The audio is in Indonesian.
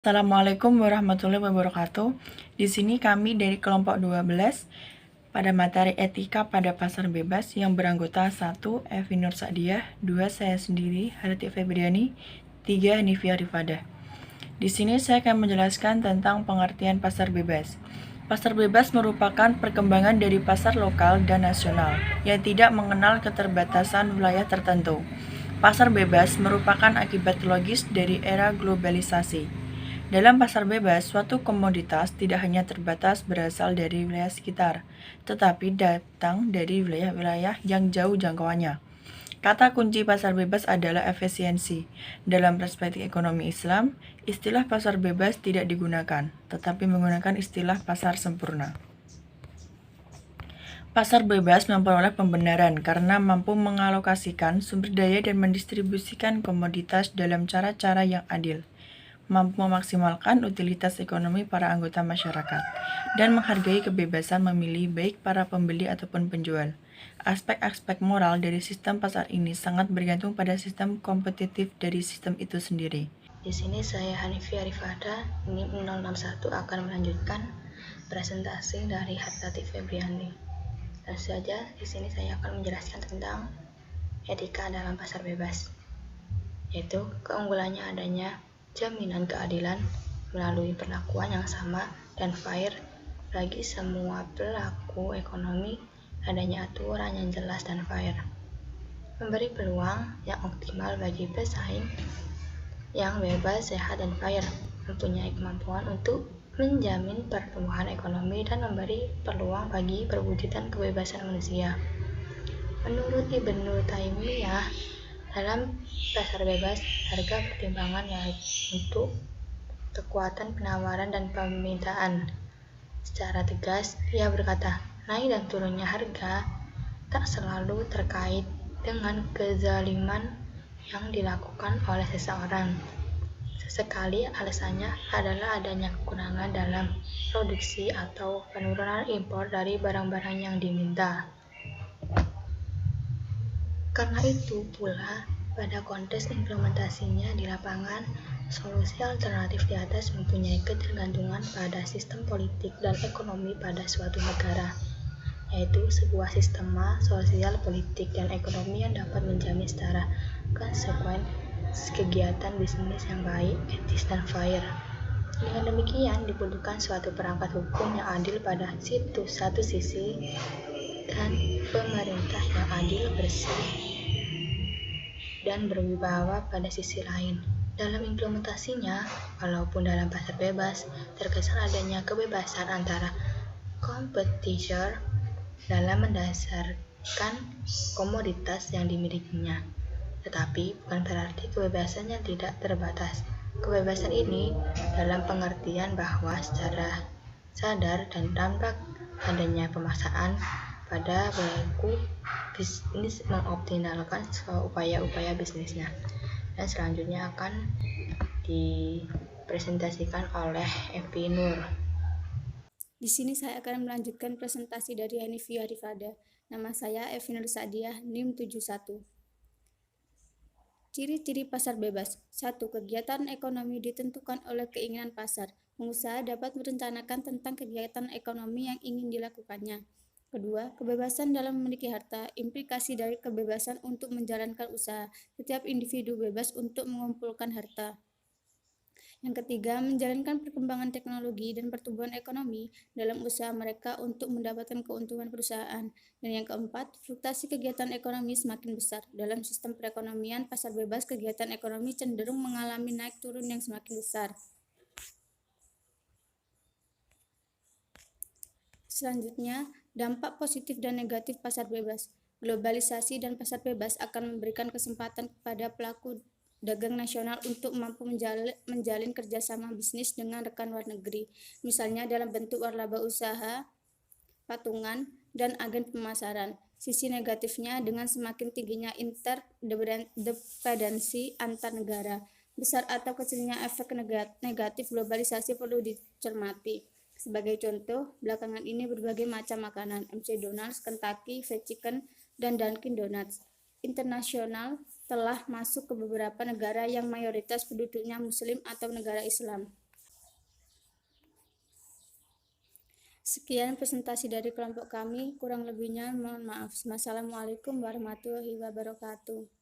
Assalamualaikum warahmatullahi wabarakatuh. Di sini kami dari kelompok 12 pada materi etika pada pasar bebas yang beranggota 1. Evi Nur Sa'diah, 2. Saya sendiri, Harati Febriani, 3. Hanifiyah Rifadah. Di sini saya akan menjelaskan tentang pengertian pasar bebas. Pasar bebas merupakan perkembangan dari pasar lokal dan nasional yang tidak mengenal keterbatasan wilayah tertentu. Pasar bebas merupakan akibat logis dari era globalisasi. Dalam pasar bebas, suatu komoditas tidak hanya terbatas berasal dari wilayah sekitar, tetapi datang dari wilayah-wilayah yang jauh jangkauannya. Kata kunci pasar bebas adalah efisiensi. Dalam perspektif ekonomi Islam, istilah pasar bebas tidak digunakan, tetapi menggunakan istilah pasar sempurna. Pasar bebas memperoleh pembenaran karena mampu mengalokasikan sumber daya dan mendistribusikan komoditas dalam cara-cara yang adil, mampu memaksimalkan utilitas ekonomi para anggota masyarakat, dan menghargai kebebasan memilih baik para pembeli ataupun penjual. Aspek-aspek moral dari sistem pasar ini sangat bergantung pada sistem kompetitif dari sistem itu sendiri. Di sini saya Hanifiyah Rifadah, NIM 061 akan melanjutkan presentasi dari Harati Febriani. Tentu saja di sini saya akan menjelaskan tentang etika dalam pasar bebas, yaitu keunggulannya adanya jaminan keadilan melalui perlakuan yang sama dan fair bagi semua pelaku ekonomi, adanya aturan yang jelas dan fair, memberi peluang yang optimal bagi pesaing yang bebas, sehat, dan fair, mempunyai kemampuan untuk menjamin pertumbuhan ekonomi dan memberi peluang bagi perwujudan kebebasan manusia. Menurut Ibnu Taimiyah, dalam pasar bebas, harga pertimbangan untuk kekuatan penawaran dan permintaan. Secara tegas, ia berkata, naik dan turunnya harga tak selalu terkait dengan kezaliman yang dilakukan oleh seseorang. Sesekali alasannya adalah adanya kekurangan dalam produksi atau penurunan impor dari barang-barang yang diminta. Karena itu pula, pada konteks implementasinya di lapangan, solusi alternatif di atas mempunyai ketergantungan pada sistem politik dan ekonomi pada suatu negara, yaitu sebuah sistema sosial, politik, dan ekonomi yang dapat menjamin secara konsekuen kegiatan bisnis yang baik, etis, dan fair. Dengan demikian, dibutuhkan suatu perangkat hukum yang adil pada satu sisi dan pemerintah yang adil, bersih, dan berwibawa pada sisi lain. Dalam implementasinya, walaupun dalam pasar bebas, terkesan adanya kebebasan antara kompetitor dalam mendasarkan komoditas yang dimilikinya. Tetapi bukan berarti kebebasannya tidak terbatas. Kebebasan ini dalam pengertian bahwa secara sadar dan tanpa adanya pemaksaan pada pelaku bisnis mengoptimalkan upaya-upaya bisnisnya. Dan selanjutnya akan dipresentasikan oleh Evi Nur. Di sini saya akan melanjutkan presentasi dari Hanifiyah Rifadah. Nama saya Evi Nur Sa'diah, NIM 71. Ciri-ciri pasar bebas. 1. Kegiatan ekonomi ditentukan oleh keinginan pasar. Pengusaha dapat merencanakan tentang kegiatan ekonomi yang ingin dilakukannya. Kedua, kebebasan dalam memiliki harta. Implikasi dari kebebasan untuk menjalankan usaha. Setiap individu bebas untuk mengumpulkan harta. Yang ketiga, menjalankan perkembangan teknologi dan pertumbuhan ekonomi dalam usaha mereka untuk mendapatkan keuntungan perusahaan. Dan yang keempat, fluktuasi kegiatan ekonomi semakin besar. Dalam sistem perekonomian pasar bebas, kegiatan ekonomi cenderung mengalami naik turun yang semakin besar. Selanjutnya, dampak positif dan negatif pasar bebas. Globalisasi dan pasar bebas akan memberikan kesempatan kepada pelaku dagang nasional untuk mampu menjalin kerjasama bisnis dengan rekan luar negeri, misalnya dalam bentuk waralaba usaha, patungan, dan agen pemasaran. Sisi negatifnya dengan semakin tingginya interdependensi antar negara. Besar atau kecilnya efek negatif globalisasi perlu dicermati. Sebagai contoh, belakangan ini berbagai macam makanan, McDonald's, Kentucky Fried Chicken, dan Dunkin' Donuts internasional telah masuk ke beberapa negara yang mayoritas penduduknya Muslim atau negara Islam. Sekian presentasi dari kelompok kami, kurang lebihnya mohon maaf. Wassalamualaikum warahmatullahi wabarakatuh.